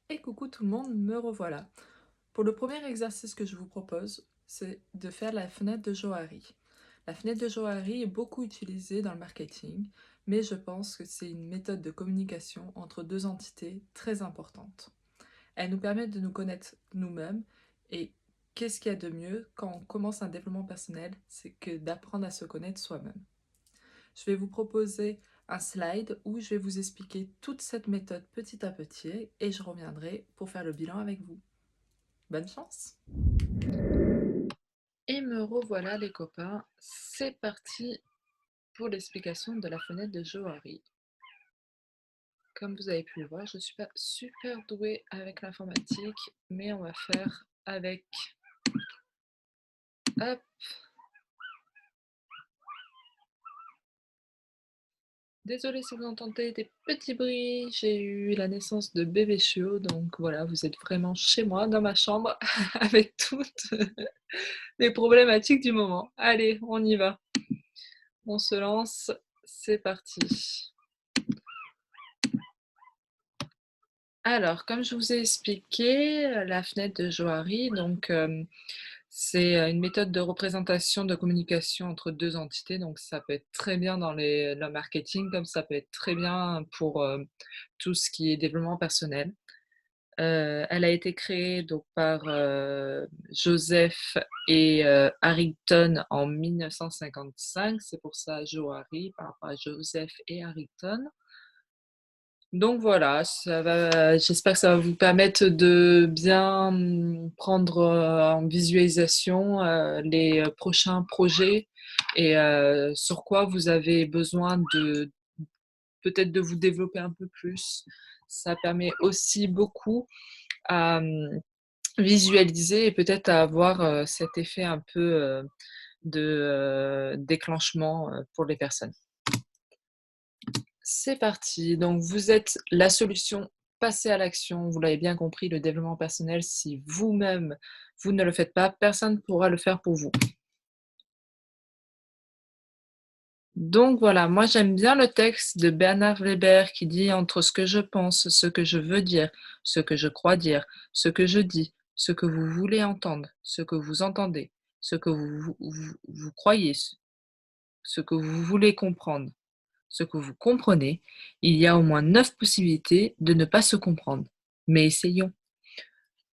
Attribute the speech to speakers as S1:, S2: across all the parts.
S1: Et coucou tout le monde, me revoilà. Pour le premier exercice que je vous propose, c'est de faire la fenêtre de Johari. La fenêtre de Johari est beaucoup utilisée dans le marketing, mais je pense que c'est une méthode de communication entre deux entités très importante. Elle nous permet de nous connaître nous-mêmes et qu'est-ce qu'il y a de mieux quand on commence un développement personnel, c'est que d'apprendre à se connaître soi-même. Je vais vous proposer un slide où je vais vous expliquer toute cette méthode petit à petit et je reviendrai pour faire le bilan avec vous. Bonne chance! Et me revoilà les copains, c'est parti pour l'explication de la fenêtre de Johari. Comme vous avez pu le voir, je ne suis pas super douée avec l'informatique, mais on va faire avec... Hop! Désolée si vous entendez des petits bruits, j'ai eu la naissance de bébé chiot, donc voilà, vous êtes vraiment chez moi, dans ma chambre, avec toutes les problématiques du moment. Allez, on y va. On se lance, c'est parti. Alors, comme je vous ai expliqué, la fenêtre de Johari, donc c'est une méthode de représentation de communication entre deux entités. Donc, ça peut être très bien dans le marketing, comme ça peut être très bien pour tout ce qui est développement personnel. Elle a été créée donc par Joseph et Harrington en 1955. C'est pour ça Johari, par rapport à Joseph et Harrington. Donc voilà, j'espère que ça va vous permettre de bien prendre en visualisation les prochains projets et sur quoi vous avez besoin de peut-être de vous développer un peu plus. Ça permet aussi beaucoup à visualiser et peut-être à avoir cet effet un peu de déclenchement pour les personnes. C'est parti. Donc, vous êtes la solution. Passez à l'action. Vous l'avez bien compris, le développement personnel, si vous-même, vous ne le faites pas, personne ne pourra le faire pour vous. Donc voilà, moi j'aime bien le texte de Bernard Weber qui dit entre ce que je pense, ce que je veux dire, ce que je crois dire, ce que je dis, ce que vous voulez entendre, ce que vous entendez, ce que vous croyez, ce que vous voulez comprendre, ce que vous comprenez, il y a au moins 9 possibilités de ne pas se comprendre. Mais essayons.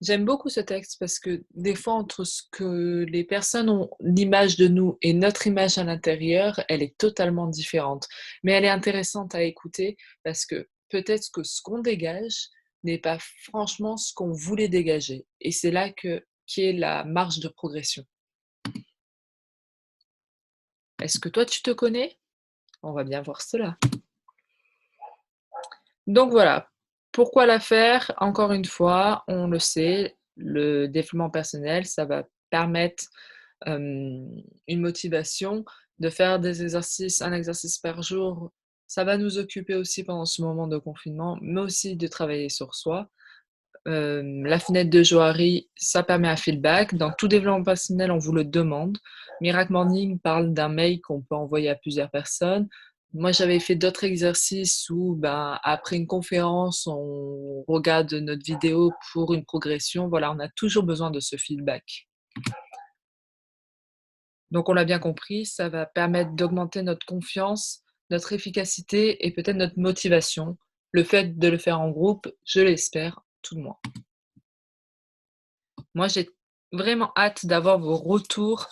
S1: J'aime beaucoup ce texte parce que des fois, entre ce que les personnes ont l'image de nous et notre image à l'intérieur, elle est totalement différente. Mais elle est intéressante à écouter parce que peut-être que ce qu'on dégage n'est pas franchement ce qu'on voulait dégager. Et c'est là qui est la marge de progression. Est-ce que toi, tu te connais? On va bien voir cela. Donc voilà, pourquoi la faire? Encore une fois, on le sait, le développement personnel, ça va permettre une motivation de faire des exercices, un exercice par jour. Ça va nous occuper aussi pendant ce moment de confinement, mais aussi de travailler sur soi. La fenêtre de Johari, ça permet un feedback. Dans tout développement personnel, on vous le demande. Miracle Morning parle d'un mail qu'on peut envoyer à plusieurs personnes. Moi, j'avais fait d'autres exercices où, ben, après une conférence, on regarde notre vidéo pour une progression. Voilà, on a toujours besoin de ce feedback. Donc, on l'a bien compris, ça va permettre d'augmenter notre confiance, notre efficacité et peut-être notre motivation. Le fait de le faire en groupe, je l'espère, tout de moins. Moi, j'ai vraiment hâte d'avoir vos retours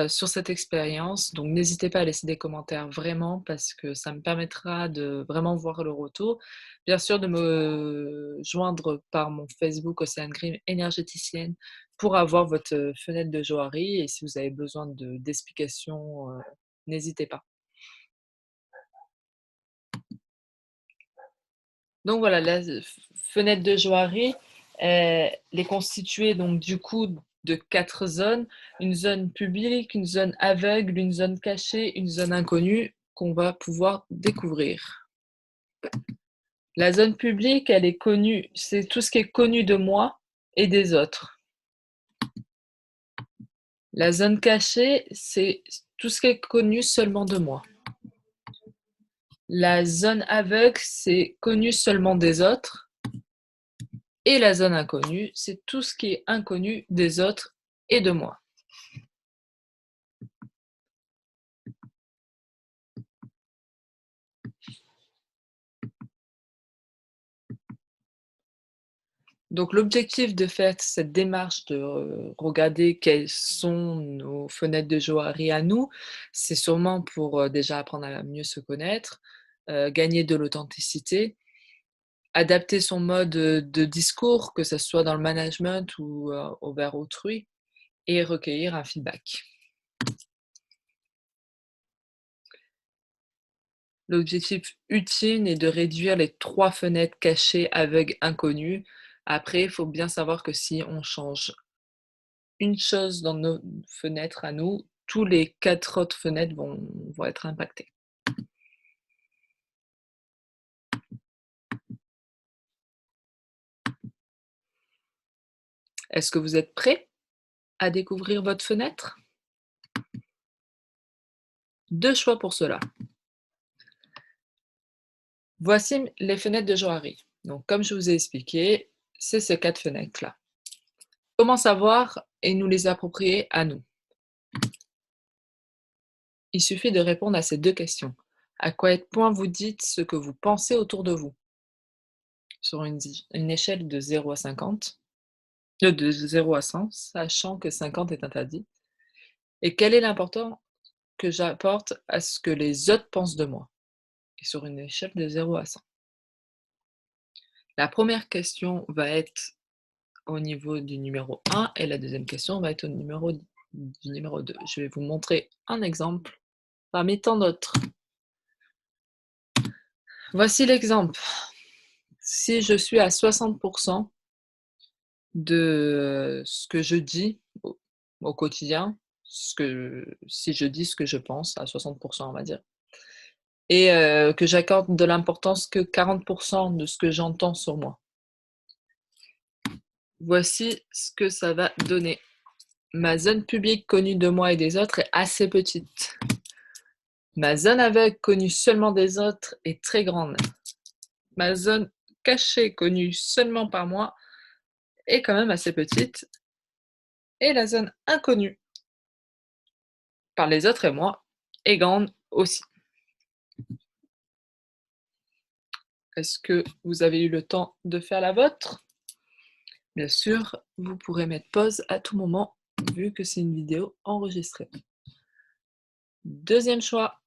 S1: sur cette expérience. Donc, n'hésitez pas à laisser des commentaires vraiment parce que ça me permettra de vraiment voir le retour. Bien sûr, de me joindre par mon Facebook Océane Grim énergéticienne pour avoir votre fenêtre de Johari. Et si vous avez besoin d'explications, n'hésitez pas. Donc voilà, la fenêtre de Johari, elle est constituée donc du coup de 4 zones. Une zone publique, une zone aveugle, une zone cachée, une zone inconnue qu'on va pouvoir découvrir. La zone publique, elle est connue, c'est tout ce qui est connu de moi et des autres. La zone cachée, c'est tout ce qui est connu seulement de moi. La zone aveugle, c'est connu seulement des autres. Et la zone inconnue, c'est tout ce qui est inconnu des autres et de moi. Donc l'objectif de faire cette démarche de, regarder quelles sont nos fenêtres de Johari à nous, c'est sûrement pour, déjà apprendre à mieux se connaître, gagner de l'authenticité, adapter son mode, de discours, que ça soit dans le management ou, envers autrui et recueillir un feedback. L'objectif ultime est de réduire les 3 fenêtres cachées, aveugles, inconnues. Après, il faut bien savoir que si on change une chose dans nos fenêtres à nous, tous les 4 autres fenêtres vont être impactées. Est-ce que vous êtes prêts à découvrir votre fenêtre? 2 choix pour cela. Voici les fenêtres de Johari. Donc comme je vous ai expliqué, c'est ces 4 fenêtres-là. Comment savoir et nous les approprier à nous? Il suffit de répondre à ces 2 questions. À quel point vous dites ce que vous pensez autour de vous? Sur une échelle de 0 à 50, de 0 à 100, sachant que 50 est interdit. Et quel est l'important que j'apporte à ce que les autres pensent de moi? Et sur une échelle de 0 à 100. La première question va être au niveau du numéro 1 et la deuxième question va être au numéro du numéro 2. Je vais vous montrer un exemple parmi tant d'autres. Voici l'exemple. Si je suis à 60 de ce que je dis au quotidien, si je dis ce que je pense à 60 on va dire et que j'accorde de l'importance que 40 de ce que j'entends sur moi. Voici ce que ça va donner. Ma zone publique connue de moi et des autres est assez petite. Ma zone aveugle connue seulement des autres est très grande. Ma zone cachée connue seulement par moi est quand même assez petite. Et la zone inconnue par les autres et moi est grande aussi. Est-ce que vous avez eu le temps de faire la vôtre? Bien sûr, vous pourrez mettre pause à tout moment vu que c'est une vidéo enregistrée. Deuxième choix,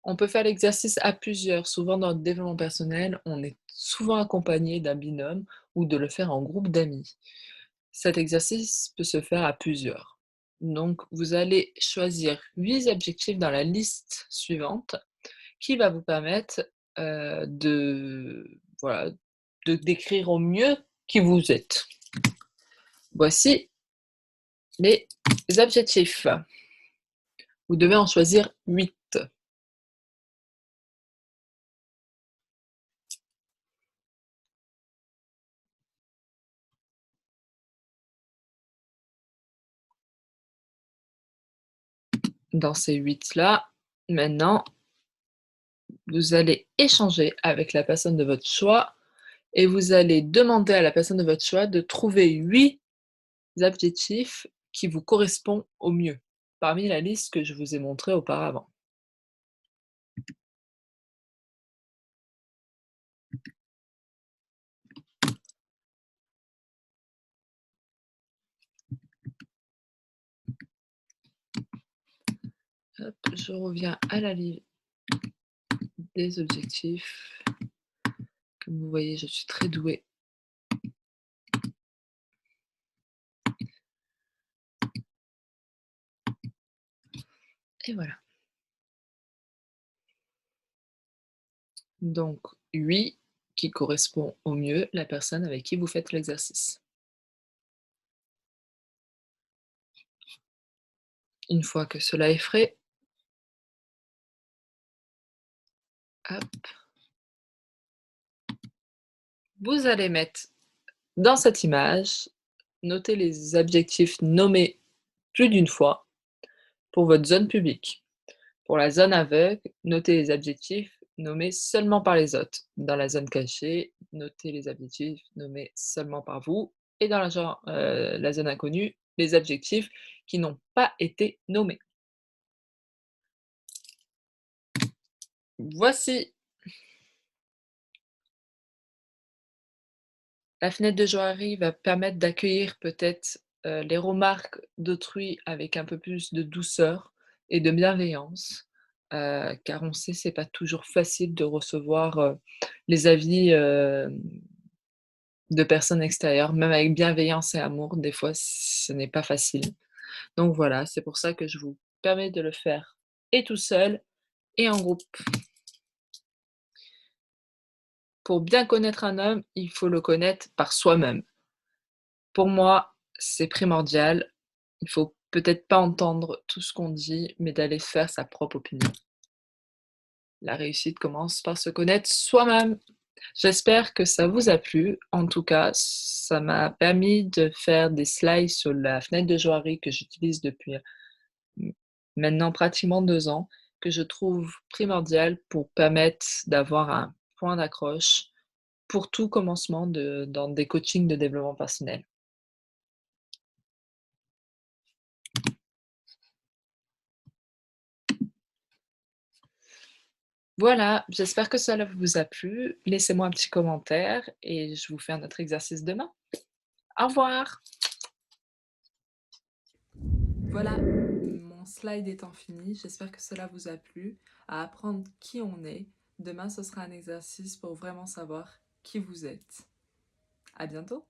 S1: on peut faire l'exercice à plusieurs. Souvent dans le développement personnel, on est souvent accompagné d'un binôme ou de le faire en groupe d'amis. Cet exercice peut se faire à plusieurs. Donc, vous allez choisir 8 objectifs dans la liste suivante qui va vous permettre voilà, de décrire au mieux qui vous êtes. Voici les objectifs. Vous devez en choisir 8. Dans ces 8-là, maintenant, vous allez échanger avec la personne de votre choix et vous allez demander à la personne de votre choix de trouver 8 objectifs qui vous correspondent au mieux, parmi la liste que je vous ai montrée auparavant. Hop, je reviens à la liste des objectifs. Comme vous voyez, je suis très douée. Et voilà. Donc 8 qui correspond au mieux la personne avec qui vous faites l'exercice. Une fois que cela est fait, hop, vous allez mettre dans cette image, noter les objectifs nommés plus d'une fois pour votre zone publique. Pour la zone aveugle, notez les objectifs nommés seulement par les autres. Dans la zone cachée, notez les adjectifs nommés seulement par vous et dans la zone inconnue, les adjectifs qui n'ont pas été nommés. Voici la fenêtre de joaillerie va permettre d'accueillir peut-être, les remarques d'autrui avec un peu plus de douceur et de bienveillance, car on sait c'est pas toujours facile de recevoir, les avis, de personnes extérieures, même avec bienveillance et amour, des fois ce n'est pas facile. Donc voilà, c'est pour ça que je vous permets de le faire et tout seul et en groupe. Pour bien connaître un homme, il faut le connaître par soi-même. Pour moi, c'est primordial. Il faut peut-être pas entendre tout ce qu'on dit, mais d'aller faire sa propre opinion. La réussite commence par se connaître soi-même. J'espère que ça vous a plu. En tout cas, ça m'a permis de faire des slides sur la fenêtre de joaillerie que j'utilise depuis maintenant pratiquement 2 ans, que je trouve primordial pour permettre d'avoir un point d'accroche pour tout commencement dans des coachings de développement personnel. Voilà, j'espère que cela vous a plu. Laissez-moi un petit commentaire et je vous fais un autre exercice demain. Au revoir! Voilà, mon slide étant fini, j'espère que cela vous a plu à apprendre qui on est. Demain, ce sera un exercice pour vraiment savoir qui vous êtes. À bientôt!